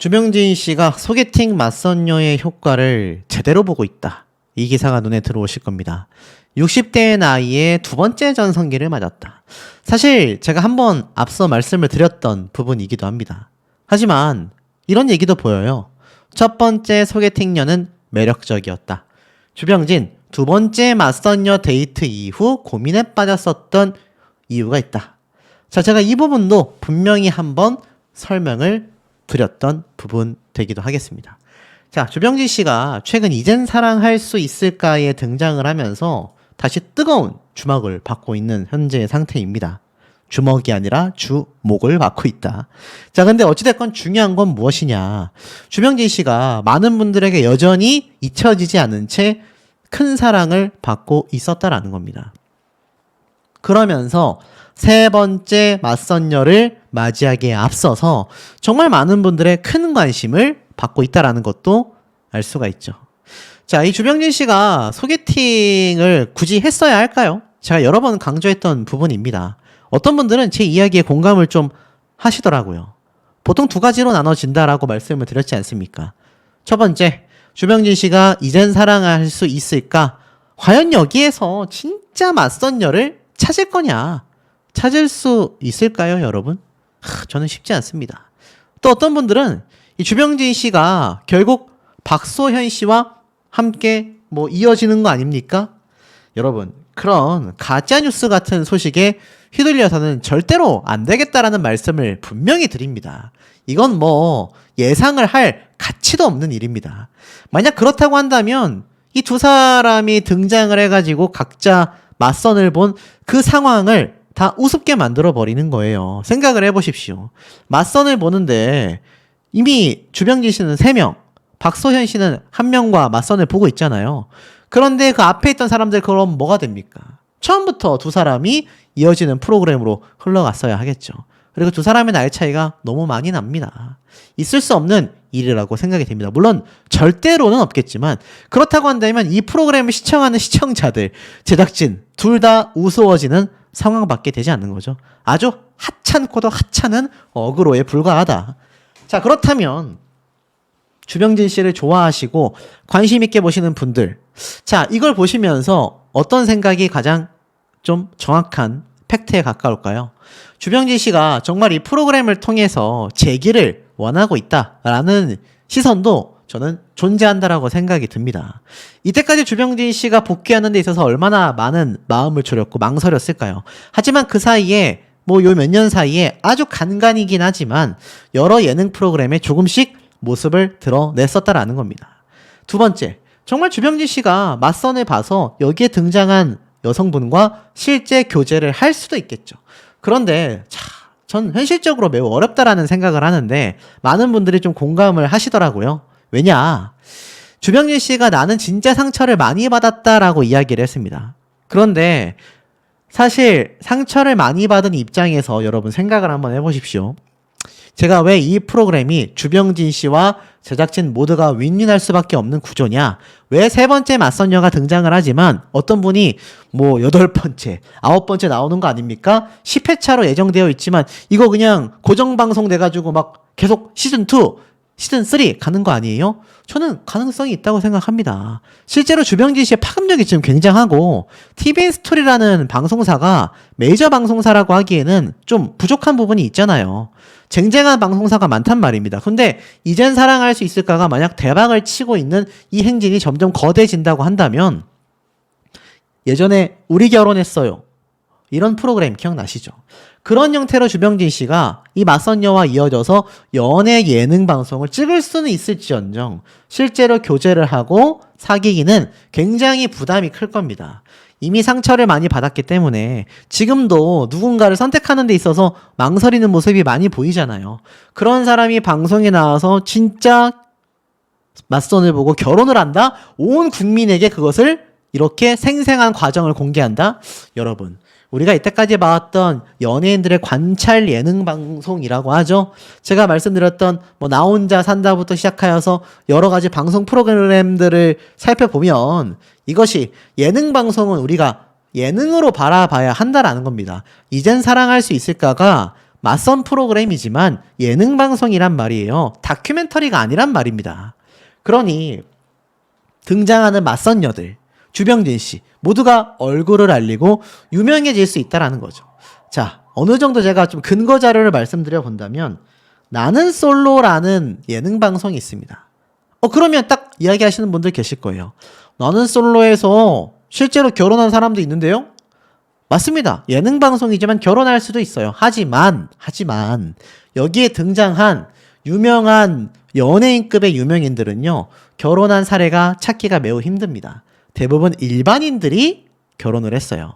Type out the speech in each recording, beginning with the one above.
주병진 씨가 소개팅 맞선녀의 효과를 제대로 보고 있다. 이 기사가 눈에 들어오실 겁니다. 60대의 나이에 두 번째 전성기를 맞았다. 사실 제가 한번 앞서 말씀을 드렸던 부분이기도 합니다. 하지만 이런 얘기도 보여요. 첫 번째 소개팅녀는 매력적이었다. 주병진 두 번째 맞선녀 데이트 이후 고민에 빠졌었던 이유가 있다. 자, 제가 이 부분도 분명히 한번 설명을 드렸던 부분 되기도 하겠습니다. 자, 주병진 씨가 최근 이젠 사랑할 수 있을까에 등장을 하면서 다시 뜨거운 주목을 받고 있는 현재 상태입니다. 주먹이 아니라 주목을 받고 있다. 자, 근데 어찌됐건 중요한 건 무엇이냐. 주병진 씨가 많은 분들에게 여전히 잊혀지지 않은 채 큰 사랑을 받고 있었다라는 겁니다. 그러면서 세 번째 맞선녀를 맞이하기에 앞서서 정말 많은 분들의 큰 관심을 받고 있다는 것도 알 수가 있죠. 자, 이 주병진 씨가 소개팅을 굳이 했어야 할까요? 제가 여러 번 강조했던 부분입니다. 어떤 분들은 제 이야기에 공감을 좀 하시더라고요. 보통 두 가지로 나눠진다라고 말씀을 드렸지 않습니까? 첫 번째, 주병진 씨가 이젠 사랑할 수 있을까? 과연 여기에서 진짜 맞선녀를 찾을 거냐? 찾을 수 있을까요, 여러분? 저는 쉽지 않습니다. 또 어떤 분들은 이 주병진 씨가 결국 박소현 씨와 함께 이어지는 거 아닙니까? 여러분, 그런 가짜뉴스 같은 소식에 휘둘려서는 절대로 안 되겠다라는 말씀을 분명히 드립니다. 이건 예상을 할 가치도 없는 일입니다. 만약 그렇다고 한다면 이 두 사람이 등장을 해가지고 각자 맞선을 본 그 상황을 다 우습게 만들어버리는 거예요. 생각을 해보십시오. 맞선을 보는데 이미 주병진 씨는 3명, 박소현 씨는 1명과 맞선을 보고 있잖아요. 그런데 그 앞에 있던 사람들 그럼 뭐가 됩니까? 처음부터 두 사람이 이어지는 프로그램으로 흘러갔어야 하겠죠. 그리고 두 사람의 나이 차이가 너무 많이 납니다. 있을 수 없는 일이라고 생각이 됩니다. 물론 절대로는 없겠지만 그렇다고 한다면 이 프로그램을 시청하는 시청자들, 제작진 둘 다 우스워지는 상황밖에 되지 않는 거죠. 아주 하찮고도 하찮은 어그로에 불과하다. 자, 그렇다면 주병진 씨를 좋아하시고 관심 있게 보시는 분들, 자, 이걸 보시면서 어떤 생각이 가장 좀 정확한 팩트에 가까울까요? 주병진 씨가 정말 이 프로그램을 통해서 재기를 원하고 있다라는 시선도 저는 존재한다라고 생각이 듭니다. 이때까지 주병진 씨가 복귀하는 데 있어서 얼마나 많은 마음을 졸였고 망설였을까요? 하지만 그 사이에 요 몇 년 사이에 아주 간간이긴 하지만 여러 예능 프로그램에 조금씩 모습을 드러냈었다라는 겁니다. 두 번째, 정말 주병진 씨가 맞선을 봐서 여기에 등장한 여성분과 실제 교제를 할 수도 있겠죠. 그런데 전 현실적으로 매우 어렵다라는 생각을 하는데 많은 분들이 좀 공감을 하시더라고요. 왜냐? 주병진 씨가 나는 진짜 상처를 많이 받았다라고 이야기를 했습니다. 그런데 사실 상처를 많이 받은 입장에서 여러분 생각을 한번 해보십시오. 제가 왜 이 프로그램이 주병진 씨와 제작진 모두가 윈윈할 수밖에 없는 구조냐? 왜 세 번째 맞선녀가 등장을 하지만 어떤 분이 8번째, 9번째 나오는 거 아닙니까? 10회차로 예정되어 있지만 이거 그냥 고정방송 돼가지고 계속 시즌2, 시즌3 가는 거 아니에요? 저는 가능성이 있다고 생각합니다. 실제로 주병진 씨의 파급력이 지금 굉장하고 TVN 스토리라는 방송사가 메이저 방송사라고 하기에는 좀 부족한 부분이 있잖아요. 쟁쟁한 방송사가 많단 말입니다. 근데 이젠 사랑할 수 있을까가 만약 대박을 치고 있는 이 행진이 점점 거대해진다고 한다면 예전에 우리 결혼했어요. 이런 프로그램 기억나시죠? 그런 형태로 주병진 씨가 이 맞선녀와 이어져서 연애 예능 방송을 찍을 수는 있을지언정 실제로 교제를 하고 사귀기는 굉장히 부담이 클 겁니다. 이미 상처를 많이 받았기 때문에 지금도 누군가를 선택하는 데 있어서 망설이는 모습이 많이 보이잖아요. 그런 사람이 방송에 나와서 진짜 맞선을 보고 결혼을 한다? 온 국민에게 그것을 이렇게 생생한 과정을 공개한다? 여러분, 우리가 이때까지 봐왔던 연예인들의 관찰 예능 방송이라고 하죠. 제가 말씀드렸던 나 혼자 산다부터 시작하여서 여러 가지 방송 프로그램들을 살펴보면 이것이 예능 방송은 우리가 예능으로 바라봐야 한다라는 겁니다. 이젠 사랑할 수 있을까가 맞선 프로그램이지만 예능 방송이란 말이에요. 다큐멘터리가 아니란 말입니다. 그러니 등장하는 맞선녀들, 주병진 씨 모두가 얼굴을 알리고 유명해질 수 있다라는 거죠. 자, 어느 정도 제가 좀 근거 자료를 말씀드려 본다면 나는 솔로라는 예능 방송이 있습니다. 그러면 딱 이야기하시는 분들 계실 거예요. 나는 솔로에서 실제로 결혼한 사람도 있는데요? 맞습니다. 예능 방송이지만 결혼할 수도 있어요. 하지만 여기에 등장한 유명한 연예인급의 유명인들은요, 결혼한 사례가 찾기가 매우 힘듭니다. 대부분 일반인들이 결혼을 했어요.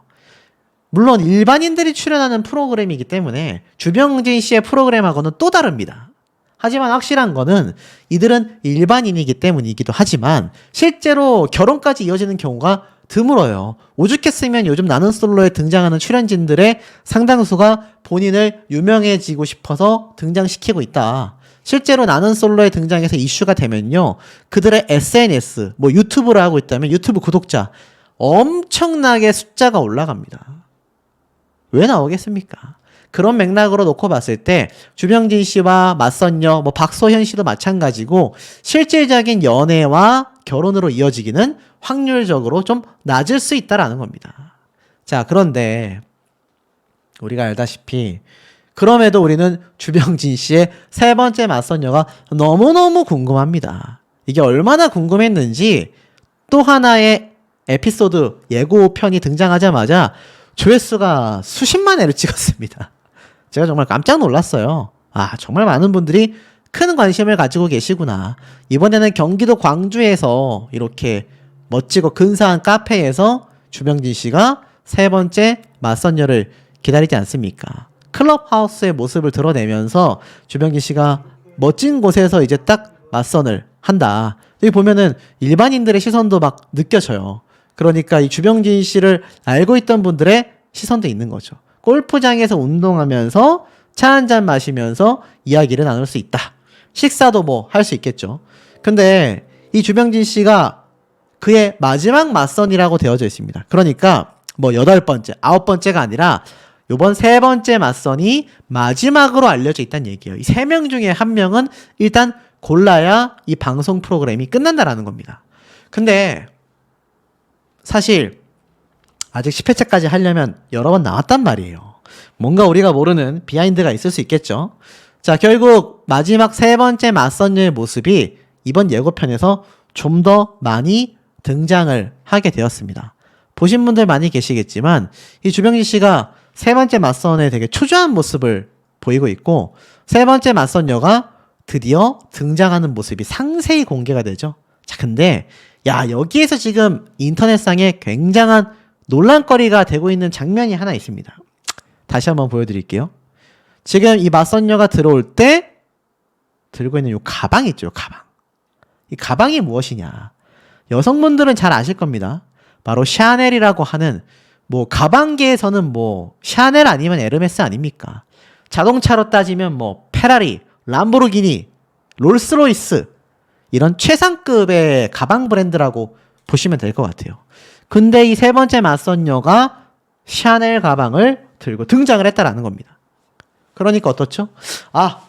물론 일반인들이 출연하는 프로그램이기 때문에 주병진 씨의 프로그램하고는 또 다릅니다. 하지만 확실한 거는 이들은 일반인이기 때문이기도 하지만 실제로 결혼까지 이어지는 경우가 드물어요. 오죽했으면 요즘 나는 솔로에 등장하는 출연진들의 상당수가 본인을 유명해지고 싶어서 등장시키고 있다. 실제로 나는 솔로에 등장해서 이슈가 되면요, 그들의 SNS, 유튜브를 하고 있다면 유튜브 구독자 엄청나게 숫자가 올라갑니다. 왜 나오겠습니까? 그런 맥락으로 놓고 봤을 때 주병진 씨와 맞선녀, 박소현 씨도 마찬가지고 실질적인 연애와 결혼으로 이어지기는 확률적으로 좀 낮을 수 있다라는 겁니다. 자, 그런데 우리가 알다시피 그럼에도 우리는 주병진 씨의 세 번째 맞선녀가 너무너무 궁금합니다. 이게 얼마나 궁금했는지 또 하나의 에피소드 예고편이 등장하자마자 조회수가 수십만 회를 찍었습니다. 제가 정말 깜짝 놀랐어요. 정말 많은 분들이 큰 관심을 가지고 계시구나. 이번에는 경기도 광주에서 이렇게 멋지고 근사한 카페에서 주병진 씨가 세 번째 맞선녀를 기다리지 않습니까? 클럽하우스의 모습을 드러내면서 주병진 씨가 멋진 곳에서 이제 딱 맞선을 한다. 여기 보면은 일반인들의 시선도 막 느껴져요. 그러니까 이 주병진 씨를 알고 있던 분들의 시선도 있는 거죠. 골프장에서 운동하면서 차 한잔 마시면서 이야기를 나눌 수 있다. 식사도 할 수 있겠죠. 근데 이 주병진 씨가 그의 마지막 맞선이라고 되어져 있습니다. 그러니까 8번째, 9번째가 아니라 요번 세 번째 맞선이 마지막으로 알려져 있다는 얘기예요. 이 3명 중에 1명은 일단 골라야 이 방송 프로그램이 끝난다라는 겁니다. 근데 사실 아직 10회차까지 하려면 여러 번 나왔단 말이에요. 뭔가 우리가 모르는 비하인드가 있을 수 있겠죠. 자, 결국 마지막 세 번째 맞선녀의 모습이 이번 예고편에서 좀 더 많이 등장을 하게 되었습니다. 보신 분들 많이 계시겠지만 이 주병진 씨가 세 번째 맞선에 되게 초조한 모습을 보이고 있고 세 번째 맞선녀가 드디어 등장하는 모습이 상세히 공개가 되죠. 자, 근데 여기에서 지금 인터넷상에 굉장한 논란거리가 되고 있는 장면이 하나 있습니다. 다시 한번 보여드릴게요. 지금 이 맞선녀가 들어올 때 들고 있는 이 가방 있죠, 가방. 이 가방이 무엇이냐? 여성분들은 잘 아실 겁니다. 바로 샤넬이라고 하는 가방계에서는 샤넬 아니면 에르메스 아닙니까? 자동차로 따지면 페라리, 람보르기니, 롤스로이스 이런 최상급의 가방 브랜드라고 보시면 될 것 같아요. 근데 이 세 번째 맞선녀가 샤넬 가방을 들고 등장을 했다라는 겁니다. 그러니까 어떻죠?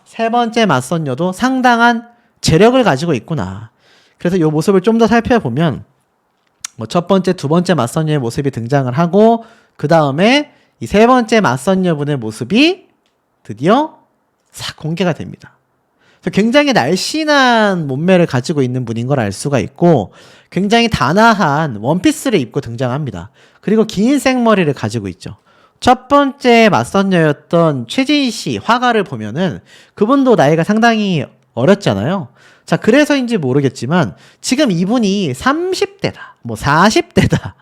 세 번째 맞선녀도 상당한 재력을 가지고 있구나. 그래서 이 모습을 좀 더 살펴보면 첫 번째, 두 번째 맞선녀의 모습이 등장을 하고 그 다음에 이 세 번째 맞선녀분의 모습이 드디어 싹 공개가 됩니다. 굉장히 날씬한 몸매를 가지고 있는 분인 걸 알 수가 있고 굉장히 단아한 원피스를 입고 등장합니다. 그리고 긴 생머리를 가지고 있죠. 첫 번째 맞선녀였던 최진 씨 화가를 보면은 그분도 나이가 상당히 어렸잖아요. 자, 그래서인지 모르겠지만 지금 이분이 30대다, 40대다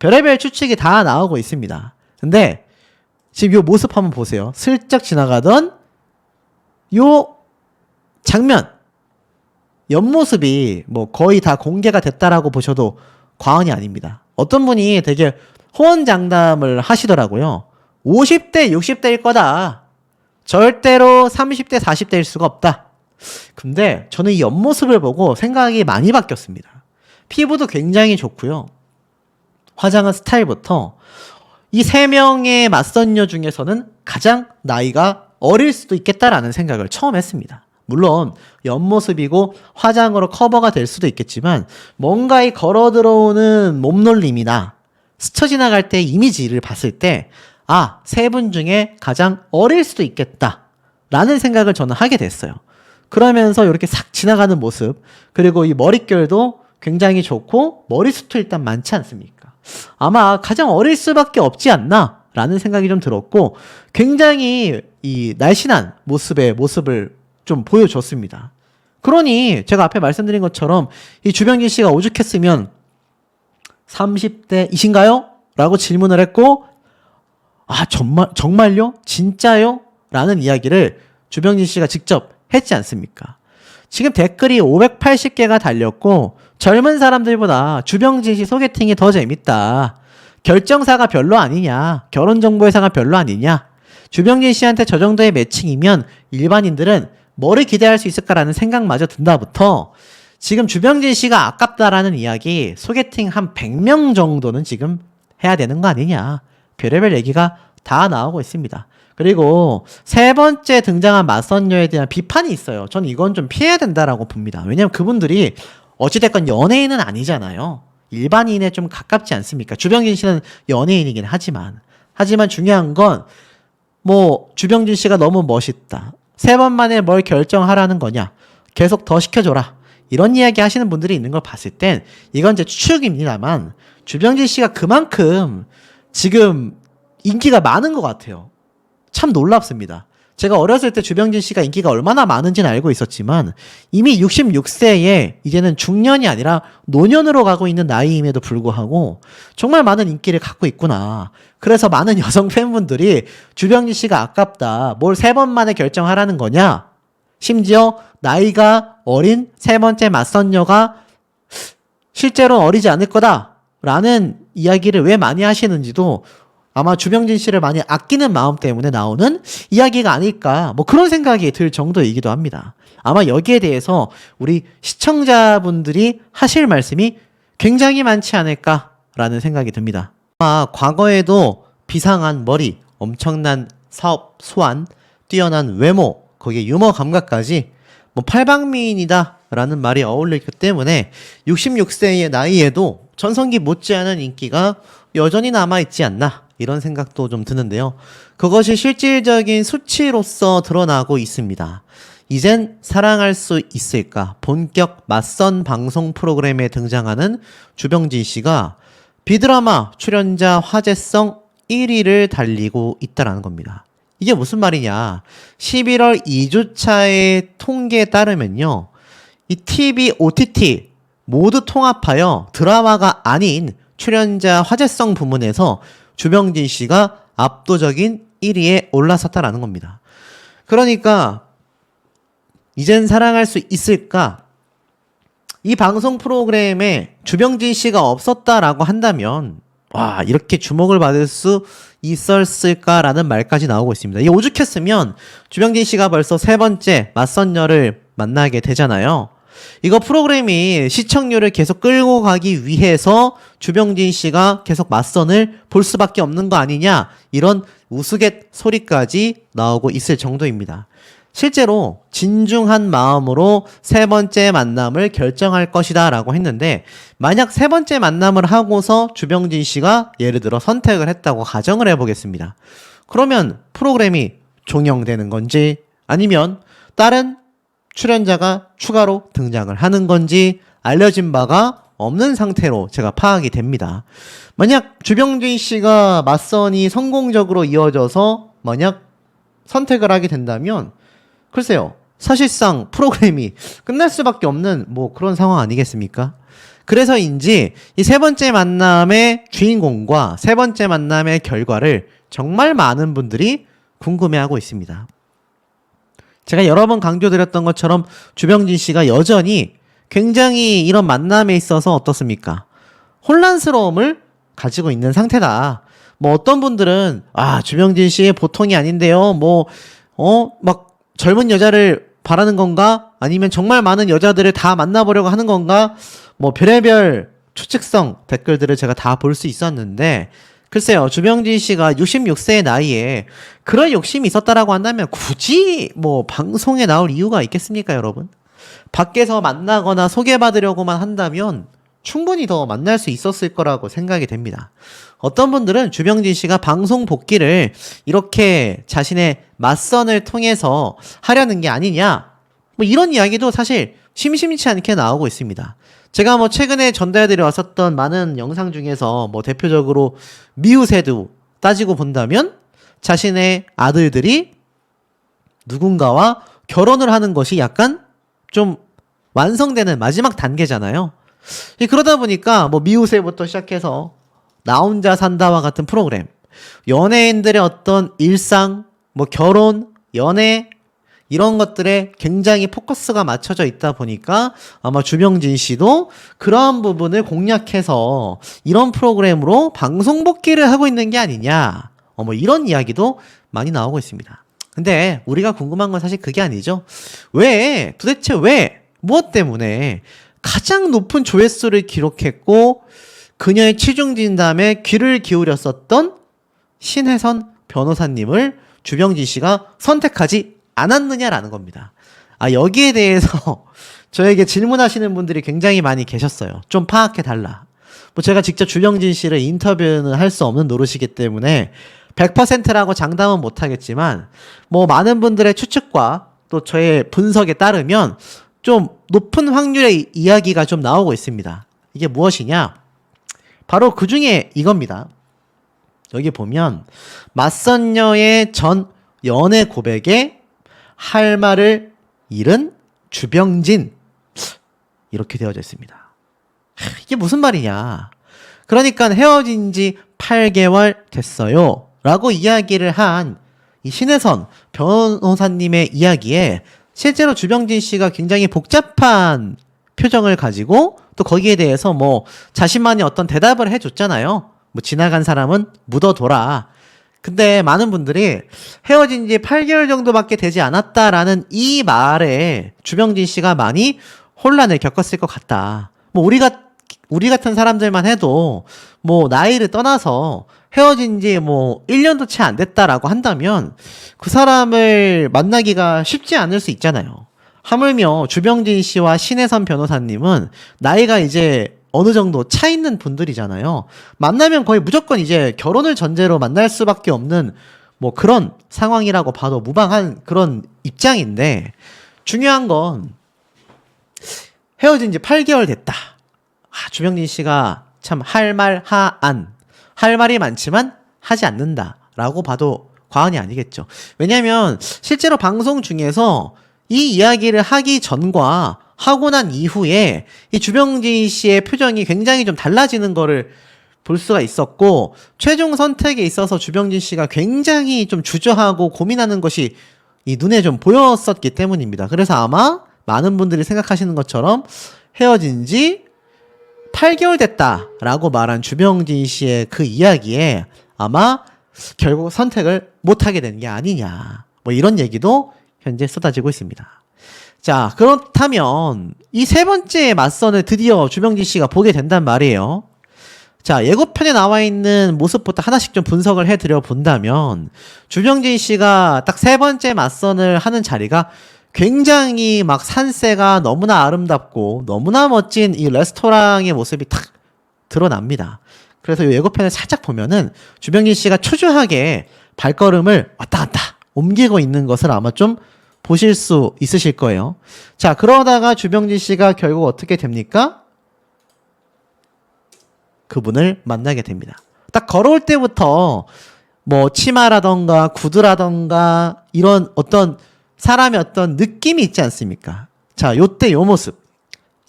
별의별 추측이 다 나오고 있습니다. 근데 지금 이 모습 한번 보세요. 슬쩍 지나가던 요 장면, 옆모습이 거의 다 공개가 됐다라고 보셔도 과언이 아닙니다. 어떤 분이 되게 호언장담을 하시더라고요. 50대, 60대일 거다. 절대로 30대, 40대일 수가 없다. 근데 저는 이 옆모습을 보고 생각이 많이 바뀌었습니다. 피부도 굉장히 좋고요. 화장한 스타일부터 이 3명의 맞선녀 중에서는 가장 나이가 어릴 수도 있겠다라는 생각을 처음 했습니다. 물론 옆모습이고 화장으로 커버가 될 수도 있겠지만 뭔가 이 걸어 들어오는 몸놀림이나 스쳐 지나갈 때 이미지를 봤을 때 아, 세 분 중에 가장 어릴 수도 있겠다라는 생각을 저는 하게 됐어요. 그러면서 이렇게 싹 지나가는 모습, 그리고 이 머릿결도 굉장히 좋고 머리숱도 일단 많지 않습니까? 아마 가장 어릴 수밖에 없지 않나 라는 생각이 좀 들었고, 굉장히 이 날씬한 모습을 좀 보여줬습니다. 그러니 제가 앞에 말씀드린 것처럼 이 주병진 씨가 오죽했으면 30대이신가요? 라고 질문을 했고, 아, 정말요? 진짜요? 라는 이야기를 주병진 씨가 직접 했지 않습니까? 지금 댓글이 580개가 달렸고, 젊은 사람들보다 주병진 씨 소개팅이 더 재밌다. 결정사가 별로 아니냐. 결혼정보회사가 별로 아니냐. 주병진 씨한테 저 정도의 매칭이면 일반인들은 뭐를 기대할 수 있을까라는 생각마저 든다부터 지금 주병진 씨가 아깝다라는 이야기, 소개팅 한 100명 정도는 지금 해야 되는 거 아니냐. 별의별 얘기가 다 나오고 있습니다. 그리고 세 번째 등장한 맞선녀에 대한 비판이 있어요. 저는 이건 좀 피해야 된다라고 봅니다. 왜냐면 그분들이 어찌됐건 연예인은 아니잖아요. 일반인에 좀 가깝지 않습니까? 주병진 씨는 연예인이긴 하지만 중요한 건 뭐 주병진 씨가 너무 멋있다. 세 번 만에 뭘 결정하라는 거냐. 계속 더 시켜줘라. 이런 이야기 하시는 분들이 있는 걸 봤을 땐 이건 제 추측입니다만 주병진 씨가 그만큼 지금 인기가 많은 것 같아요. 참 놀랍습니다. 제가 어렸을 때 주병진 씨가 인기가 얼마나 많은지는 알고 있었지만 이미 66세에 이제는 중년이 아니라 노년으로 가고 있는 나이임에도 불구하고 정말 많은 인기를 갖고 있구나. 그래서 많은 여성 팬분들이 주병진 씨가 아깝다. 뭘 세 번 만에 결정하라는 거냐. 심지어 나이가 어린 세 번째 맞선녀가 실제로는 어리지 않을 거다라는 이야기를 왜 많이 하시는지도 아마 주병진 씨를 많이 아끼는 마음 때문에 나오는 이야기가 아닐까, 뭐 그런 생각이 들 정도이기도 합니다. 아마 여기에 대해서 우리 시청자분들이 하실 말씀이 굉장히 많지 않을까라는 생각이 듭니다. 아마 과거에도 비상한 머리, 엄청난 사업 수완, 뛰어난 외모, 거기에 유머 감각까지 뭐 팔방미인이다라는 말이 어울리기 때문에 66세의 나이에도 전성기 못지않은 인기가 여전히 남아있지 않나, 이런 생각도 좀 드는데요. 그것이 실질적인 수치로서 드러나고 있습니다. 이젠 사랑할 수 있을까? 본격 맞선 방송 프로그램에 등장하는 주병진 씨가 비드라마 출연자 화제성 1위를 달리고 있다는 겁니다. 이게 무슨 말이냐? 11월 2주차의 통계에 따르면요, 이 TV, OTT 모두 통합하여 드라마가 아닌 출연자 화제성 부문에서 주병진 씨가 압도적인 1위에 올라섰다라는 겁니다. 그러니까 이젠 사랑할 수 있을까? 이 방송 프로그램에 주병진 씨가 없었다라고 한다면 와, 이렇게 주목을 받을 수 있었을까라는 말까지 나오고 있습니다. 이 오죽했으면 주병진 씨가 벌써 세 번째 맞선녀를 만나게 되잖아요. 이거 프로그램이 시청률을 계속 끌고 가기 위해서 주병진 씨가 계속 맞선을 볼 수밖에 없는 거 아니냐, 이런 우스갯 소리까지 나오고 있을 정도입니다. 실제로 진중한 마음으로 세 번째 만남을 결정할 것이다 라고 했는데, 만약 세 번째 만남을 하고서 주병진 씨가 예를 들어 선택을 했다고 가정을 해보겠습니다. 그러면 프로그램이 종영되는 건지 아니면 다른 출연자가 추가로 등장을 하는 건지 알려진 바가 없는 상태로 제가 파악이 됩니다. 만약 주병진 씨가 맞선이 성공적으로 이어져서 만약 선택을 하게 된다면 글쎄요, 사실상 프로그램이 끝날 수밖에 없는 뭐 그런 상황 아니겠습니까? 그래서인지 이 세 번째 만남의 주인공과 세 번째 만남의 결과를 정말 많은 분들이 궁금해하고 있습니다. 제가 여러 번 강조드렸던 것처럼 주병진 씨가 여전히 굉장히 이런 만남에 있어서 어떻습니까? 혼란스러움을 가지고 있는 상태다. 뭐 어떤 분들은 아, 주병진 씨 보통이 아닌데요. 막 젊은 여자를 바라는 건가? 아니면 정말 많은 여자들을 다 만나보려고 하는 건가? 뭐 별의별 추측성 댓글들을 제가 다 볼 수 있었는데 글쎄요, 주병진 씨가 66세의 나이에 그런 욕심이 있었다라고 한다면 굳이 뭐 방송에 나올 이유가 있겠습니까, 여러분? 밖에서 만나거나 소개받으려고만 한다면 충분히 더 만날 수 있었을 거라고 생각이 됩니다. 어떤 분들은 주병진 씨가 방송 복귀를 이렇게 자신의 맞선을 통해서 하려는 게 아니냐, 뭐 이런 이야기도 사실 심심치 않게 나오고 있습니다. 제가 뭐 최근에 전달해드려 왔었던 많은 영상 중에서 뭐 대표적으로 미우새도 따지고 본다면 자신의 아들들이 누군가와 결혼을 하는 것이 약간 좀 완성되는 마지막 단계잖아요. 그러다 보니까 뭐 미우새부터 시작해서 나 혼자 산다와 같은 프로그램, 연예인들의 어떤 일상, 뭐 결혼, 연애 이런 것들에 굉장히 포커스가 맞춰져 있다 보니까 아마 주병진 씨도 그러한 부분을 공략해서 이런 프로그램으로 방송 복귀를 하고 있는 게 아니냐, 뭐 이런 이야기도 많이 나오고 있습니다. 근데 우리가 궁금한 건 사실 그게 아니죠. 도대체 왜, 무엇 때문에 가장 높은 조회수를 기록했고 그녀의 취중 진담에 귀를 기울였었던 신혜선 변호사님을 주병진 씨가 선택하지 않았느냐라는 겁니다. 여기에 대해서 저에게 질문하시는 분들이 굉장히 많이 계셨어요. 좀 파악해달라. 뭐 제가 직접 주병진 씨를 인터뷰는 할 수 없는 노릇이기 때문에 100%라고 장담은 못하겠지만 뭐 많은 분들의 추측과 또 저의 분석에 따르면 좀 높은 확률의 이야기가 좀 나오고 있습니다. 이게 무엇이냐? 바로 그 중에 이겁니다. 여기 보면 맞선녀의 전 연애 고백에 할 말을 잃은 주병진, 이렇게 되어져 있습니다. 이게 무슨 말이냐? 그러니까 헤어진 지 8개월 됐어요 라고 이야기를 한 이 신혜선 변호사님의 이야기에 실제로 주병진 씨가 굉장히 복잡한 표정을 가지고 또 거기에 대해서 뭐 자신만의 어떤 대답을 해줬잖아요. 뭐 지나간 사람은 묻어둬라. 근데 많은 분들이 헤어진 지 8개월 정도밖에 되지 않았다라는 이 말에 주병진 씨가 많이 혼란을 겪었을 것 같다. 뭐 우리 같은 사람들만 해도 뭐 나이를 떠나서 헤어진 지 뭐 1년도 채 안 됐다라고 한다면 그 사람을 만나기가 쉽지 않을 수 있잖아요. 하물며 주병진 씨와 신혜선 변호사님은 나이가 이제 어느 정도 차 있는 분들이잖아요. 만나면 거의 무조건 이제 결혼을 전제로 만날 수밖에 없는 뭐 그런 상황이라고 봐도 무방한 그런 입장인데, 중요한 건 헤어진 지 8개월 됐다. 주병진 씨가 참 할 말이 많지만 하지 않는다라고 봐도 과언이 아니겠죠. 왜냐하면 실제로 방송 중에서 이 이야기를 하기 전과 하고 난 이후에 이 주병진 씨의 표정이 굉장히 좀 달라지는 거를 볼 수가 있었고, 최종 선택에 있어서 주병진 씨가 굉장히 좀 주저하고 고민하는 것이 이 눈에 좀 보였었기 때문입니다. 그래서 아마 많은 분들이 생각하시는 것처럼 헤어진 지 8개월 됐다라고 말한 주병진 씨의 그 이야기에 아마 결국 선택을 못하게 된 게 아니냐, 뭐 이런 얘기도 현재 쏟아지고 있습니다. 자, 그렇다면 이 세 번째 맞선을 드디어 주병진 씨가 보게 된단 말이에요. 자, 예고편에 나와 있는 모습부터 하나씩 좀 분석을 해드려 본다면 주병진 씨가 딱 세 번째 맞선을 하는 자리가 굉장히 막 산세가 너무나 아름답고 너무나 멋진 이 레스토랑의 모습이 탁 드러납니다. 그래서 이 예고편을 살짝 보면은 주병진 씨가 초조하게 발걸음을 왔다 갔다 옮기고 있는 것을 아마 좀 보실 수 있으실 거예요. 자, 그러다가 주병진 씨가 결국 어떻게 됩니까? 그분을 만나게 됩니다. 딱 걸어올 때부터 뭐 치마라던가 구두라던가 이런 어떤 사람의 어떤 느낌이 있지 않습니까? 자, 요때 요 모습.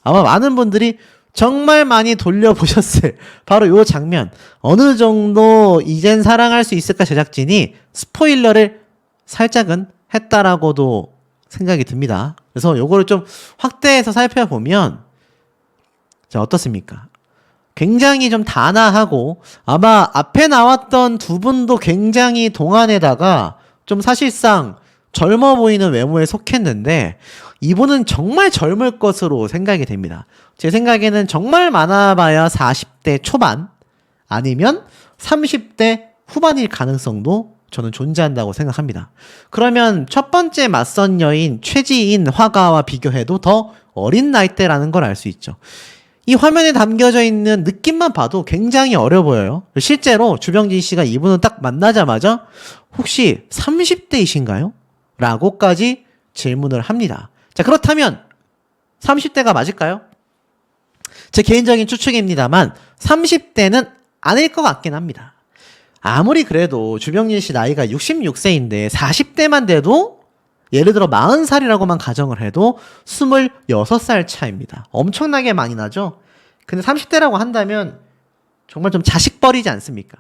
아마 많은 분들이 정말 많이 돌려보셨을 바로 요 장면. 어느 정도 이젠 사랑할 수 있을까 제작진이 스포일러를 살짝은 했다라고도 생각이 듭니다. 그래서 요거를 좀 확대해서 살펴보면, 자, 어떻습니까? 굉장히 좀 단아하고 아마 앞에 나왔던 두 분도 굉장히 동안에다가 좀 사실상 젊어 보이는 외모에 속했는데 이분은 정말 젊을 것으로 생각이 됩니다. 제 생각에는 정말 많아봐야 40대 초반 아니면 30대 후반일 가능성도 저는 존재한다고 생각합니다. 그러면 첫 번째 맞선 여인 최지인 화가와 비교해도 더 어린 나이대라는 걸 알 수 있죠. 이 화면에 담겨져 있는 느낌만 봐도 굉장히 어려 보여요. 실제로 주병진 씨가 이분을 딱 만나자마자 혹시 30대이신가요? 라고까지 질문을 합니다. 자, 그렇다면 30대가 맞을까요? 제 개인적인 추측입니다만 30대는 아닐 것 같긴 합니다. 아무리 그래도 주병진 씨 나이가 66세인데 40대만 돼도 예를 들어 40살이라고만 가정을 해도 26살 차입니다. 엄청나게 많이 나죠? 근데 30대라고 한다면 정말 좀 자식버리지 않습니까?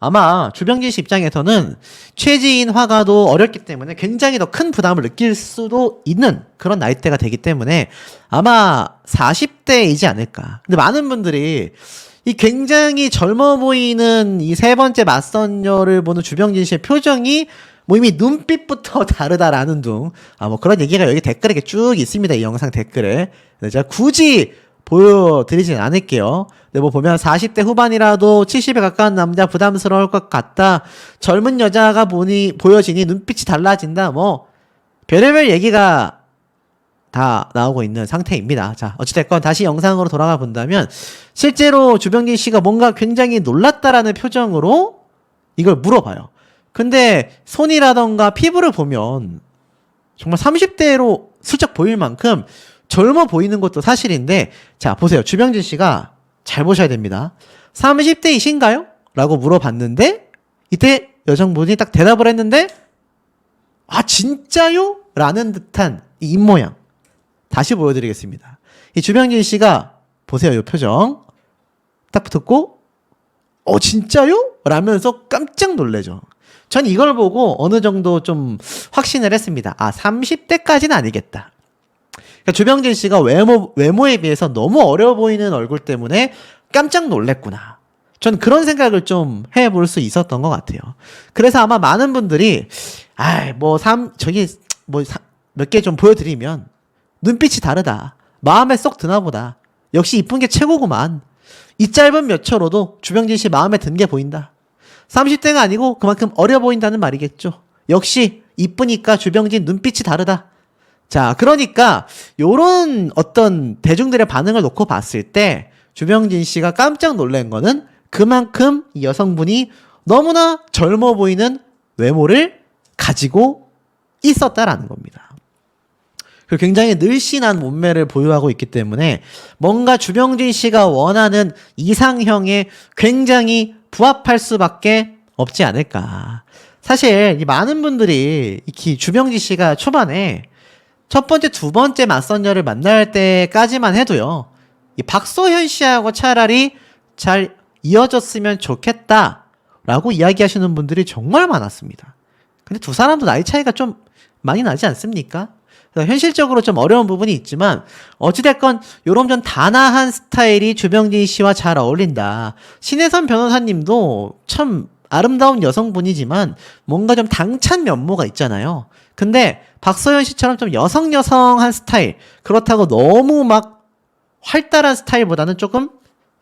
아마 주병진 씨 입장에서는 최지인 화가도 어렸기 때문에 굉장히 더 큰 부담을 느낄 수도 있는 그런 나이대가 되기 때문에 아마 40대이지 않을까. 근데 많은 분들이 이 굉장히 젊어 보이는 이 세 번째 맞선녀를 보는 주병진 씨의 표정이 뭐 이미 눈빛부터 다르다라는 둥. 뭐 그런 얘기가 여기 댓글에 이렇게 쭉 있습니다. 이 영상 댓글에. 제가 굳이 보여드리진 않을게요. 근데 뭐 보면 40대 후반이라도 70에 가까운 남자 부담스러울 것 같다. 젊은 여자가 보여지니 눈빛이 달라진다. 뭐 별의별 얘기가 다 나오고 있는 상태입니다. 자, 어찌됐건 다시 영상으로 돌아가 본다면 실제로 주병진 씨가 뭔가 굉장히 놀랐다라는 표정으로 이걸 물어봐요. 근데 손이라던가 피부를 보면 정말 30대로 슬쩍 보일 만큼 젊어 보이는 것도 사실인데, 자, 보세요. 주병진 씨가 잘 보셔야 됩니다. 30대이신가요? 라고 물어봤는데 이때 여성분이 딱 대답을 했는데 아, 진짜요? 라는 듯한 이 입모양 다시 보여드리겠습니다. 이 주병진 씨가 보세요. 이 표정 딱 붙었고 진짜요? 라면서 깜짝 놀래죠. 전 이걸 보고 어느 정도 좀 확신을 했습니다. 아, 30대까지는 아니겠다. 그러니까 주병진 씨가 외모에 비해서 너무 어려 보이는 얼굴 때문에 깜짝 놀랬구나. 전 그런 생각을 좀 해볼 수 있었던 것 같아요. 그래서 아마 많은 분들이 몇 개 좀 보여드리면 눈빛이 다르다. 마음에 쏙 드나 보다. 역시 이쁜 게 최고구만. 이 짧은 몇 초로도 주병진 씨 마음에 든 게 보인다. 30대가 아니고 그만큼 어려 보인다는 말이겠죠. 역시 이쁘니까 주병진 눈빛이 다르다. 자, 그러니까 요런 어떤 대중들의 반응을 놓고 봤을 때 주병진 씨가 깜짝 놀란 거는 그만큼 이 여성분이 너무나 젊어 보이는 외모를 가지고 있었다라는 겁니다. 그리고 굉장히 늘씬한 몸매를 보유하고 있기 때문에 뭔가 주병진 씨가 원하는 이상형에 굉장히 부합할 수밖에 없지 않을까. 사실 이 많은 분들이 이 주병진 씨가 초반에 첫 번째, 두 번째 맞선녀를 만날 때까지만 해도요, 이 박소현 씨하고 차라리 잘 이어졌으면 좋겠다라고 이야기하시는 분들이 정말 많았습니다. 근데 두 사람도 나이 차이가 좀 많이 나지 않습니까? 현실적으로 좀 어려운 부분이 있지만 어찌됐건 요런 좀 단아한 스타일이 주병진 씨와 잘 어울린다. 신혜선 변호사님도 참 아름다운 여성분이지만 뭔가 좀 당찬 면모가 있잖아요. 근데 박소연 씨처럼 좀 여성한 스타일, 그렇다고 너무 막 활달한 스타일보다는 조금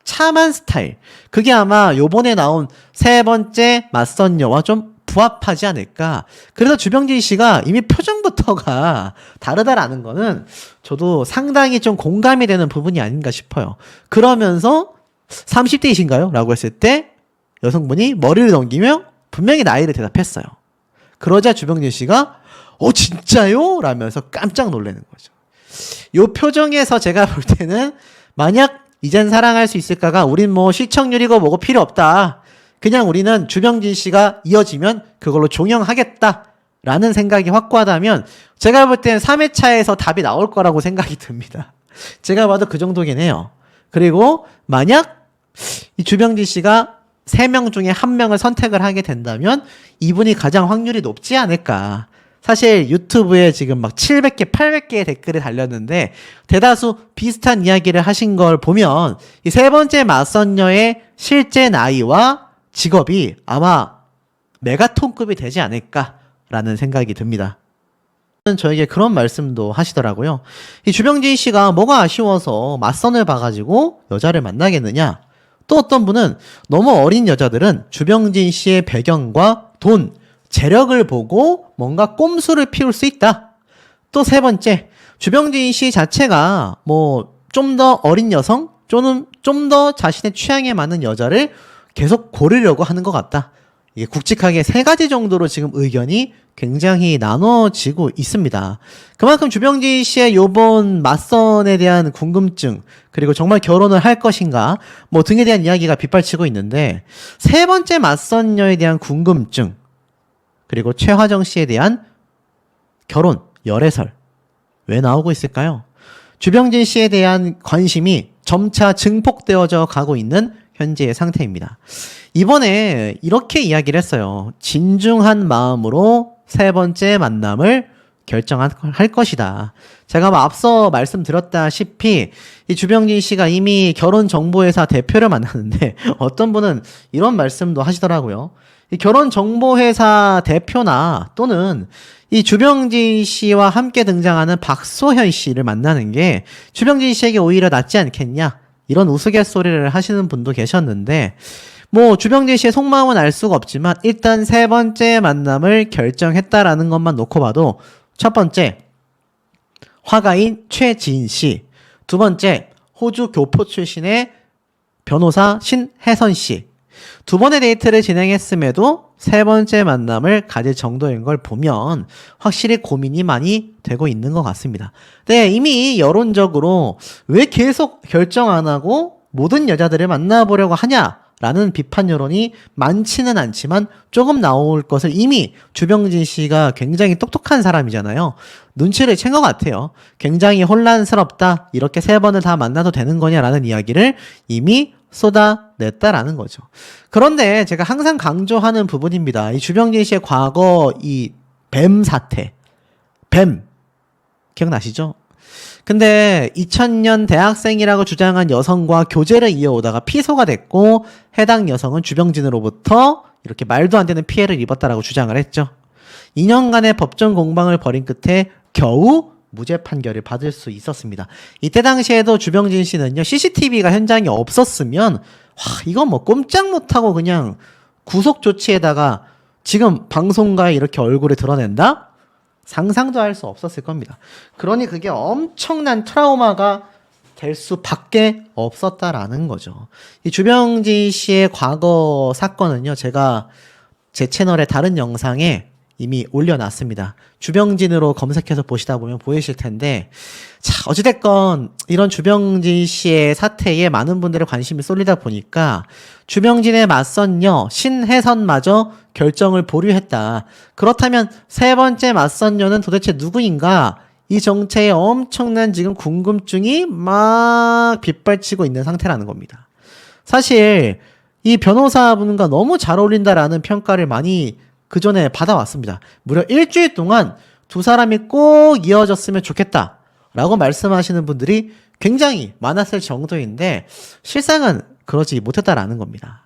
참한 스타일, 그게 아마 요번에 나온 세 번째 맞선녀와 좀 부합하지 않을까. 그래서 주병진 씨가 이미 표정부터가 다르다라는 거는 저도 상당히 좀 공감이 되는 부분이 아닌가 싶어요. 그러면서 30대이신가요? 라고 했을 때 여성분이 머리를 넘기며 분명히 나이를 대답했어요. 그러자 주병진 씨가 진짜요? 라면서 깜짝 놀라는 거죠. 요 표정에서 제가 볼 때는 만약 이젠 사랑할 수 있을까가 우린 뭐 시청률이고 뭐고 필요 없다. 그냥 우리는 주병진 씨가 이어지면 그걸로 종영하겠다. 라는 생각이 확고하다면 제가 볼 때는 3회차에서 답이 나올 거라고 생각이 듭니다. 제가 봐도 그 정도긴 해요. 그리고 만약 이 주병진 씨가 3명 중에 1명을 선택을 하게 된다면 이분이 가장 확률이 높지 않을까. 사실 유튜브에 지금 막 700개, 800개의 댓글이 달렸는데 대다수 비슷한 이야기를 하신 걸 보면 이 세 번째 맞선녀의 실제 나이와 직업이 아마 메가톤급이 되지 않을까라는 생각이 듭니다. 저에게 그런 말씀도 하시더라고요. 이 주병진 씨가 뭐가 아쉬워서 맞선을 봐가지고 여자를 만나겠느냐? 또 어떤 분은 너무 어린 여자들은 주병진 씨의 배경과 돈, 재력을 보고 뭔가 꼼수를 피울 수 있다. 또 세 번째, 주병진 씨 자체가 뭐 좀 더 어린 여성 또는 좀 더 자신의 취향에 맞는 여자를 계속 고르려고 하는 것 같다. 이게 굵직하게 세 가지 정도로 지금 의견이 굉장히 나눠지고 있습니다. 그만큼 주병진 씨의 요번 맞선에 대한 궁금증, 그리고 정말 결혼을 할 것인가, 뭐 등에 대한 이야기가 빗발치고 있는데, 세 번째 맞선녀에 대한 궁금증, 그리고 최화정 씨에 대한 결혼, 열애설, 왜 나오고 있을까요? 주병진 씨에 대한 관심이 점차 증폭되어져 가고 있는 현재의 상태입니다. 이번에 이렇게 이야기를 했어요. 진중한 마음으로 세 번째 만남을 결정할 것이다. 제가 뭐 앞서 말씀드렸다시피 이 주병진 씨가 이미 결혼정보회사 대표를 만났는데 어떤 분은 이런 말씀도 하시더라고요. 이 결혼정보회사 대표나 또는 이 주병진 씨와 함께 등장하는 박소현 씨를 만나는 게 주병진 씨에게 오히려 낫지 않겠냐, 이런 우스갯소리를 하시는 분도 계셨는데, 뭐 주병진 씨의 속마음은 알 수가 없지만 일단 세 번째 만남을 결정했다라는 것만 놓고 봐도, 첫 번째 화가인 최지인 씨, 두 번째 호주 교포 출신의 변호사 신혜선 씨, 두 번의 데이트를 진행했음에도 세 번째 만남을 가질 정도인 걸 보면 확실히 고민이 많이 되고 있는 것 같습니다. 네, 이미 여론적으로 왜 계속 결정 안 하고 모든 여자들을 만나보려고 하냐라는 비판 여론이 많지는 않지만 조금 나올 것을 이미 주병진 씨가 굉장히 똑똑한 사람이잖아요. 눈치를 챈 것 같아요. 굉장히 혼란스럽다, 이렇게 세 번을 다 만나도 되는 거냐라는 이야기를 이미 쏟아냈다라는 거죠. 그런데 제가 항상 강조하는 부분입니다. 이 주병진 씨의 과거 이 뱀 사태, 뱀 기억나시죠? 근데 2000년 대학생이라고 주장한 여성과 교제를 이어오다가 피소가 됐고, 해당 여성은 주병진으로부터 이렇게 말도 안 되는 피해를 입었다라고 주장을 했죠. 2년간의 법정 공방을 벌인 끝에 겨우 무죄 판결을 받을 수 있었습니다. 이때 당시에도 주병진 씨는요, CCTV가 현장에 없었으면 이건 뭐 꼼짝 못하고 그냥 구속 조치에다가 지금 방송가에 이렇게 얼굴을 드러낸다? 상상도 할 수 없었을 겁니다. 그러니 그게 엄청난 트라우마가 될 수밖에 없었다라는 거죠. 이 주병진 씨의 과거 사건은요, 제가 제 채널의 다른 영상에 이미 올려놨습니다. 주병진으로 검색해서 보시다 보면 보이실 텐데, 자, 어찌됐건 이런 주병진 씨의 사태에 많은 분들의 관심이 쏠리다 보니까 주병진의 맞선녀 신혜선마저 결정을 보류했다. 그렇다면 세 번째 맞선녀는 도대체 누구인가? 이 정체에 엄청난 지금 궁금증이 막 빗발치고 있는 상태라는 겁니다. 사실 이 변호사분과 너무 잘 어울린다라는 평가를 많이 그 전에 받아왔습니다. 무려 일주일 동안 두 사람이 꼭 이어졌으면 좋겠다 라고 말씀하시는 분들이 굉장히 많았을 정도인데, 실상은 그러지 못했다라는 겁니다.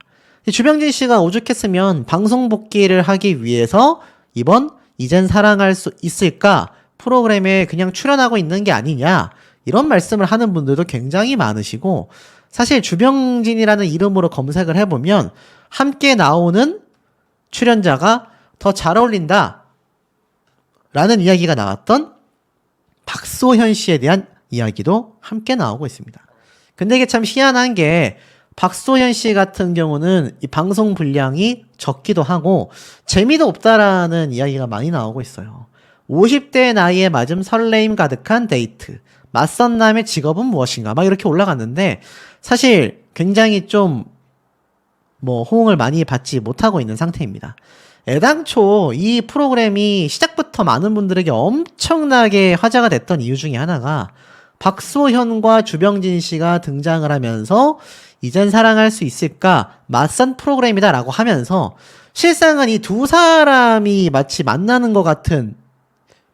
주병진 씨가 오죽했으면 방송 복귀를 하기 위해서 이번 이젠 사랑할 수 있을까 프로그램에 그냥 출연하고 있는 게 아니냐, 이런 말씀을 하는 분들도 굉장히 많으시고, 사실 주병진이라는 이름으로 검색을 해보면 함께 나오는 출연자가 더 잘 어울린다 라는 이야기가 나왔던 박소현 씨에 대한 이야기도 함께 나오고 있습니다. 근데 이게 참 희한한 게, 박소현 씨 같은 경우는 이 방송 분량이 적기도 하고 재미도 없다라는 이야기가 많이 나오고 있어요. 50대 나이에 맞음 설레임 가득한 데이트, 맞선남의 직업은 무엇인가 막 이렇게 올라갔는데, 사실 굉장히 좀 뭐 호응을 많이 받지 못하고 있는 상태입니다. 애당초 이 프로그램이 시작부터 많은 분들에게 엄청나게 화제가 됐던 이유 중에 하나가 박소현과 주병진 씨가 등장을 하면서 이젠 사랑할 수 있을까 맞선 프로그램이다라고 하면서, 실상은 이 두 사람이 마치 만나는 것 같은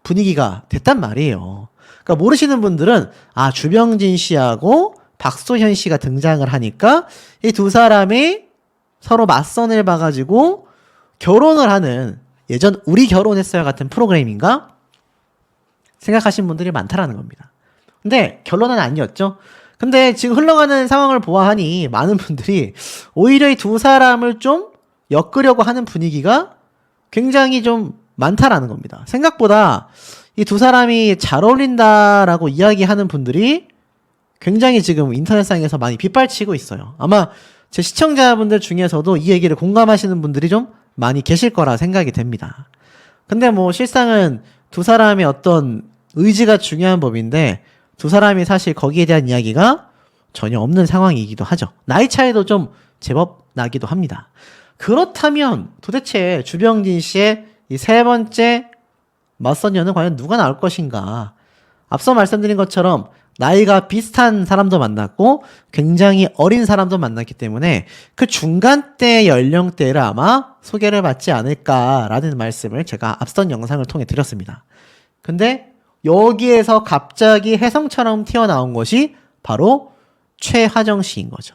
분위기가 됐단 말이에요. 그러니까 모르시는 분들은 주병진 씨하고 박소현 씨가 등장을 하니까 이 두 사람이 서로 맞선을 봐가지고 결혼을 하는, 예전 우리 결혼했어요 같은 프로그램인가 생각하신 분들이 많다라는 겁니다. 근데 결론은 아니었죠. 근데 지금 흘러가는 상황을 보아하니 많은 분들이 오히려 이 두 사람을 좀 엮으려고 하는 분위기가 굉장히 좀 많다라는 겁니다. 생각보다 이 두 사람이 잘 어울린다라고 이야기하는 분들이 굉장히 지금 인터넷상에서 많이 빗발치고 있어요. 아마 제 시청자분들 중에서도 이 얘기를 공감하시는 분들이 좀 많이 계실 거라 생각이 됩니다. 근데 뭐 실상은 두 사람의 어떤 의지가 중요한 법인데 두 사람이 사실 거기에 대한 이야기가 전혀 없는 상황이기도 하죠. 나이 차이도 좀 제법 나기도 합니다. 그렇다면 도대체 주병진 씨의 이 세 번째 맞선녀는 과연 누가 나올 것인가? 앞서 말씀드린 것처럼 나이가 비슷한 사람도 만났고 굉장히 어린 사람도 만났기 때문에 그 중간대 연령대를 아마 소개를 받지 않을까라는 말씀을 제가 앞선 영상을 통해 드렸습니다. 근데 여기에서 갑자기 혜성처럼 튀어나온 것이 바로 최하정 씨인 거죠.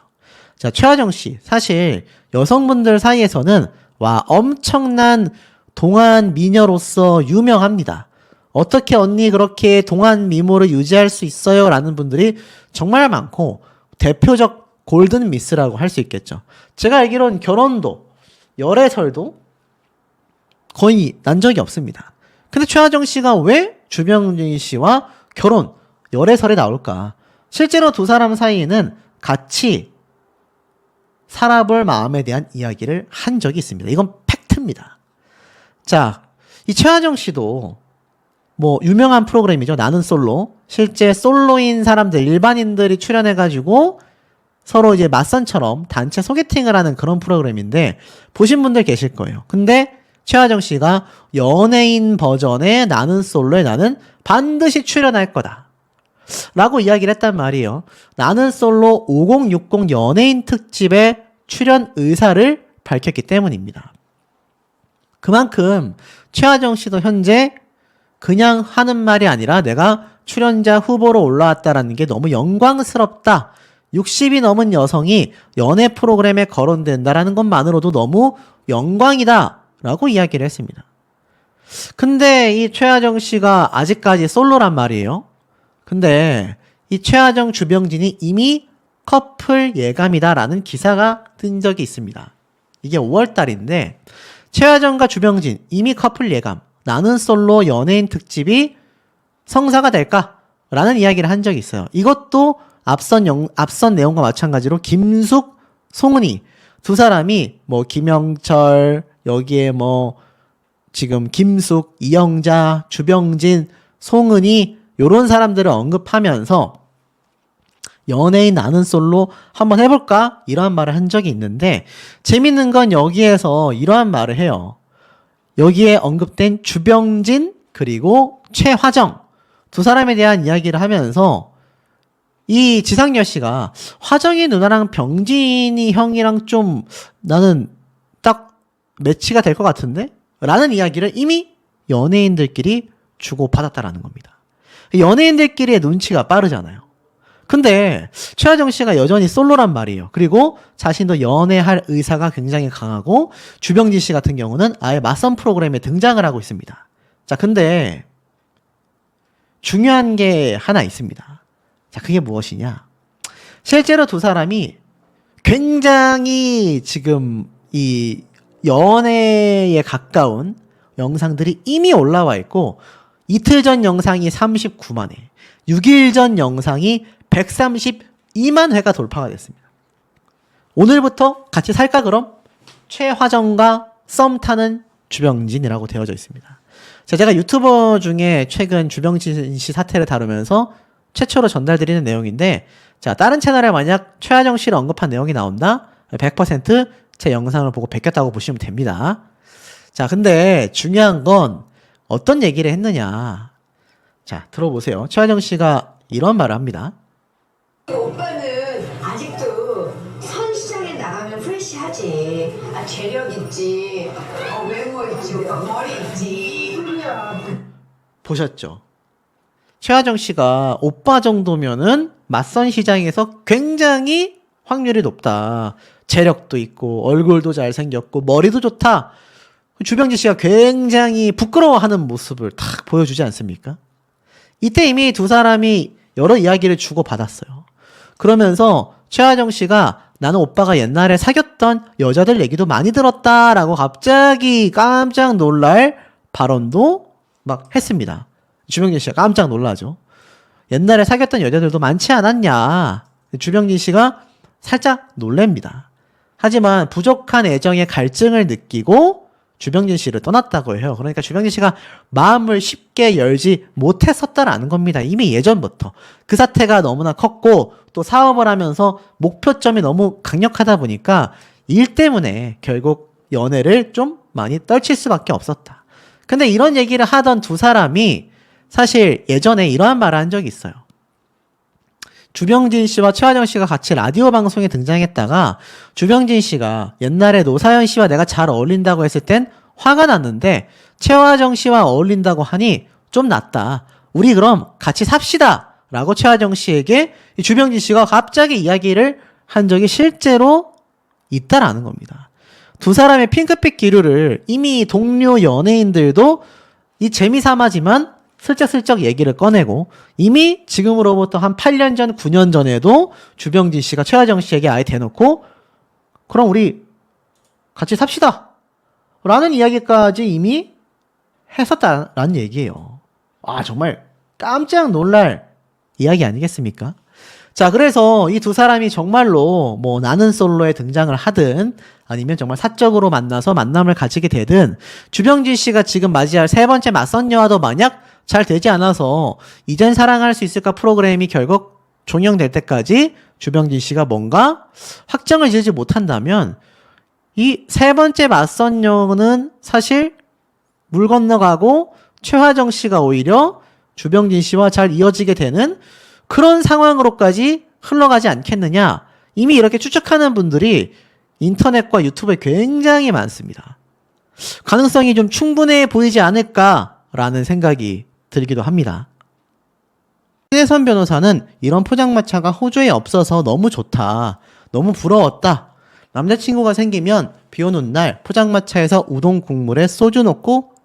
자, 최하정 씨 사실 여성분들 사이에서는 와 엄청난 동안 미녀로서 유명합니다. 어떻게 언니 그렇게 동안 미모를 유지할 수 있어요? 라는 분들이 정말 많고 대표적 골든 미스라고 할 수 있겠죠. 제가 알기로는 결혼도 열애설도 거의 난 적이 없습니다. 근데 최하정 씨가 왜 주병진 씨와 결혼 열애설에 나올까? 실제로 두 사람 사이에는 같이 살아볼 마음에 대한 이야기를 한 적이 있습니다. 이건 팩트입니다. 자, 이 최하정 씨도 뭐 유명한 프로그램이죠. 나는 솔로. 실제 솔로인 사람들, 일반인들이 출연해가지고 서로 이제 맞선처럼 단체 소개팅을 하는 그런 프로그램인데 보신 분들 계실 거예요. 근데 최하정 씨가 연예인 버전의 나는 솔로에 나는 반드시 출연할 거다 라고 이야기를 했단 말이에요. 나는 솔로 5060 연예인 특집에 출연 의사를 밝혔기 때문입니다. 그만큼 최하정 씨도 현재 그냥 하는 말이 아니라 내가 출연자 후보로 올라왔다라는 게 너무 영광스럽다. 60이 넘은 여성이 연애 프로그램에 거론된다라는 것만으로도 너무 영광이다 라고 이야기를 했습니다. 근데 이 최하정 씨가 아직까지 솔로란 말이에요. 근데 이 최하정 주병진이 이미 커플 예감이다라는 기사가 뜬 적이 있습니다. 이게 5월 달인데 최하정과 주병진 이미 커플 예감 나는 솔로 연예인 특집이 성사가 될까? 라는 이야기를 한 적이 있어요. 이것도 앞선 내용과 마찬가지로 김숙, 송은이 두 사람이 뭐 김영철 여기에 뭐 지금 김숙, 이영자, 주병진, 송은이 요런 사람들을 언급하면서 연예인 나는 솔로 한번 해볼까? 이러한 말을 한 적이 있는데 재밌는 건 여기에서 이러한 말을 해요. 여기에 언급된 주병진 그리고 최화정 두 사람에 대한 이야기를 하면서 이 지상렬 씨가 화정이 누나랑 병진이 형이랑 좀 나는 딱 매치가 될 것 같은데? 라는 이야기를 이미 연예인들끼리 주고받았다라는 겁니다. 연예인들끼리의 눈치가 빠르잖아요. 근데 최하정 씨가 여전히 솔로란 말이에요. 그리고 자신도 연애할 의사가 굉장히 강하고 주병진 씨 같은 경우는 아예 맞선 프로그램에 등장을 하고 있습니다. 자, 근데 중요한 게 하나 있습니다. 자, 그게 무엇이냐? 실제로 두 사람이 굉장히 지금 이 연애에 가까운 영상들이 이미 올라와 있고 이틀 전 영상이 39만 회, 6일 전 영상이 132만 회가 돌파가 됐습니다. 오늘부터 같이 살까 그럼? 최화정과 썸 타는 주병진이라고 되어져 있습니다. 자, 제가 유튜버 중에 최근 주병진 씨 사태를 다루면서 최초로 전달드리는 내용인데 자, 다른 채널에 만약 최하정 씨를 언급한 내용이 나온다? 100%제 영상을 보고 베꼈다고 보시면 됩니다. 자, 근데 중요한 건 어떤 얘기를 했느냐. 자, 들어보세요. 최하정 씨가 이런 말을 합니다. 오빠는 아직도 선시장에 나가면 프레시하지. 아, 재력 있지. 외모 있지. 오빠 머리 있지. 보셨죠? 최하정 씨가 오빠 정도면은 맞선 시장에서 굉장히 확률이 높다. 재력도 있고 얼굴도 잘생겼고 머리도 좋다. 주병진 씨가 굉장히 부끄러워하는 모습을 탁 보여주지 않습니까? 이때 이미 두 사람이 여러 이야기를 주고받았어요. 그러면서 최하정 씨가 나는 오빠가 옛날에 사귀었던 여자들 얘기도 많이 들었다라고 갑자기 깜짝 놀랄 발언도 막 했습니다. 주병진 씨가 깜짝 놀라죠. 옛날에 사귀었던 여자들도 많지 않았냐. 주병진 씨가 살짝 놀랍니다. 하지만 부족한 애정의 갈증을 느끼고 주병진 씨를 떠났다고 해요. 그러니까 주병진 씨가 마음을 쉽게 열지 못했었다라는 겁니다. 이미 예전부터. 그 사태가 너무나 컸고 또 사업을 하면서 목표점이 너무 강력하다 보니까 일 때문에 결국 연애를 좀 많이 떨칠 수밖에 없었다. 근데 이런 얘기를 하던 두 사람이 사실 예전에 이러한 말을 한 적이 있어요. 주병진 씨와 최하정 씨가 같이 라디오 방송에 등장했다가 주병진 씨가 옛날에 노사연 씨와 내가 잘 어울린다고 했을 땐 화가 났는데 최하정 씨와 어울린다고 하니 좀 낫다. 우리 그럼 같이 삽시다. 라고 최하정 씨에게 주병진 씨가 갑자기 이야기를 한 적이 실제로 있다라는 겁니다. 두 사람의 핑크빛 기류를 이미 동료 연예인들도 이 재미삼아지만 슬쩍슬쩍 얘기를 꺼내고 이미 지금으로부터 한 8년 전, 9년 전에도 주병진 씨가 최하정 씨에게 아예 대놓고 그럼 우리 같이 삽시다 라는 이야기까지 이미 했었다라는 얘기예요. 아, 정말 깜짝 놀랄 이야기 아니겠습니까? 자, 그래서 이 두 사람이 정말로 뭐 나는 솔로에 등장을 하든 아니면 정말 사적으로 만나서 만남을 가지게 되든 주병진 씨가 지금 맞이할 세 번째 맞선 여와도 만약 잘 되지 않아서 이젠 사랑할 수 있을까 프로그램이 결국 종영될 때까지 주병진 씨가 뭔가 확정을 지지 못한다면 이 세 번째 맞선 여는 사실 물 건너가고 최하정 씨가 오히려 주병진 씨와 잘 이어지게 되는 그런 상황으로까지 흘러가지 않겠느냐. 이미 이렇게 추측하는 분들이 인터넷과 유튜브에 굉장히 많습니다. 가능성이 좀 충분해 보이지 않을까라는 생각이 들기도 합니다. 신혜선 변호사는 이런 포장마차가 호주에 없어서 너무 좋다. 너무 부러웠다. 남자친구가 생기면 비 오는 날 포장마차에서 우동 국물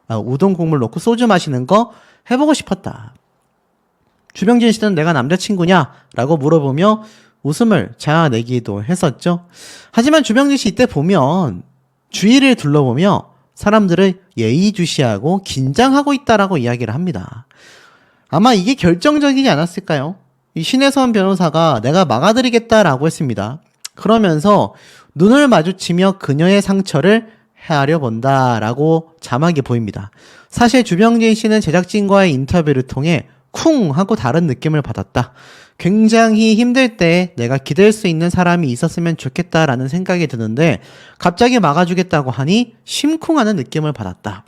넣고 소주 마시는 거 해보고 싶었다. 주병진 씨는 내가 남자친구냐? 라고 물어보며 웃음을 자아내기도 했었죠. 하지만 주병진 씨 이때 보면 주위를 둘러보며 사람들을 예의주시하고 긴장하고 있다라고 이야기를 합니다. 아마 이게 결정적이지 않았을까요? 이 신혜선 변호사가 내가 막아드리겠다라고 했습니다. 그러면서 눈을 마주치며 그녀의 상처를 헤아려 본다라고 자막이 보입니다. 사실 주병진 씨는 제작진과의 인터뷰를 통해 쿵 하고 다른 느낌을 받았다. 굉장히 힘들 때 내가 기댈 수 있는 사람이 있었으면 좋겠다라는 생각이 드는데 갑자기 막아주겠다고 하니 심쿵하는 느낌을 받았다.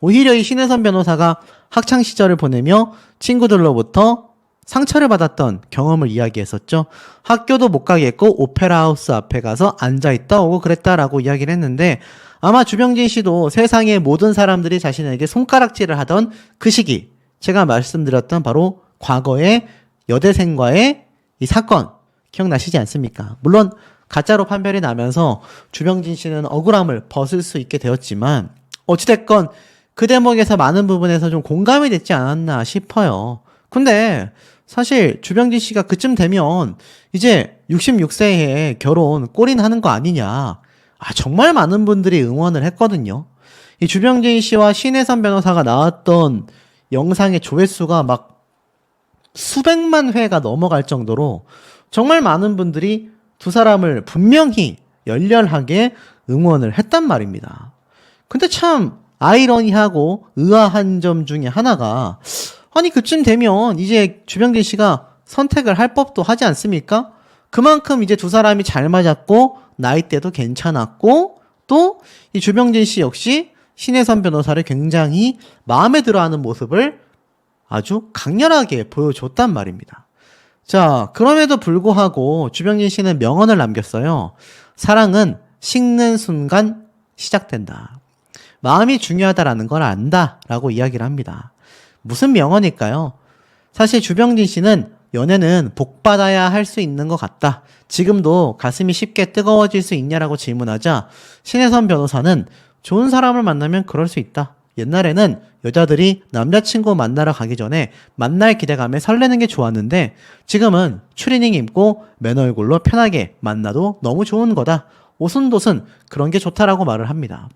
오히려 이 신혜선 변호사가 학창시절을 보내며 친구들로부터 상처를 받았던 경험을 이야기했었죠. 학교도 못 가겠고 오페라 하우스 앞에 가서 앉아있다 오고 그랬다라고 이야기를 했는데 아마 주병진 씨도 세상의 모든 사람들이 자신에게 손가락질을 하던 그 시기, 제가 말씀드렸던 바로 과거의 여대생과의 이 사건 기억나시지 않습니까? 물론 가짜로 판별이 나면서 주병진 씨는 억울함을 벗을 수 있게 되었지만 어찌됐건 그 대목에서 많은 부분에서 좀 공감이 됐지 않았나 싶어요. 근데 사실 주병진 씨가 그쯤 되면 이제 66세에 결혼 골인하는 거 아니냐. 정말 많은 분들이 응원을 했거든요. 이 주병진 씨와 신혜선 변호사가 나왔던 영상의 조회수가 막 수백만 회가 넘어갈 정도로 정말 많은 분들이 두 사람을 분명히 열렬하게 응원을 했단 말입니다. 근데 참 아이러니하고 의아한 점 중에 하나가 아니 그쯤 되면 이제 주병진 씨가 선택을 할 법도 하지 않습니까? 그만큼 이제 두 사람이 잘 맞았고 나이대도 괜찮았고 또 이 주병진 씨 역시 신혜선 변호사를 굉장히 마음에 들어하는 모습을 아주 강렬하게 보여줬단 말입니다. 자, 그럼에도 불구하고 주병진 씨는 명언을 남겼어요. 사랑은 식는 순간 시작된다. 마음이 중요하다라는 걸 안다 라고 이야기를 합니다. 무슨 명언일까요? 사실 주병진 씨는 연애는 복받아야 할 수 있는 것 같다. 지금도 가슴이 쉽게 뜨거워질 수 있냐라고 질문하자 신혜선 변호사는 좋은 사람을 만나면 그럴 수 있다 옛날에는 여자들이 남자친구 만나러 가기 전에 만날 기대감에 설레는 게 좋았는데 지금은 추리닝 입고 맨 얼굴로 편하게 만나도 너무 좋은 거다. 오순도순 그런 게 좋다라고 말을 합니다.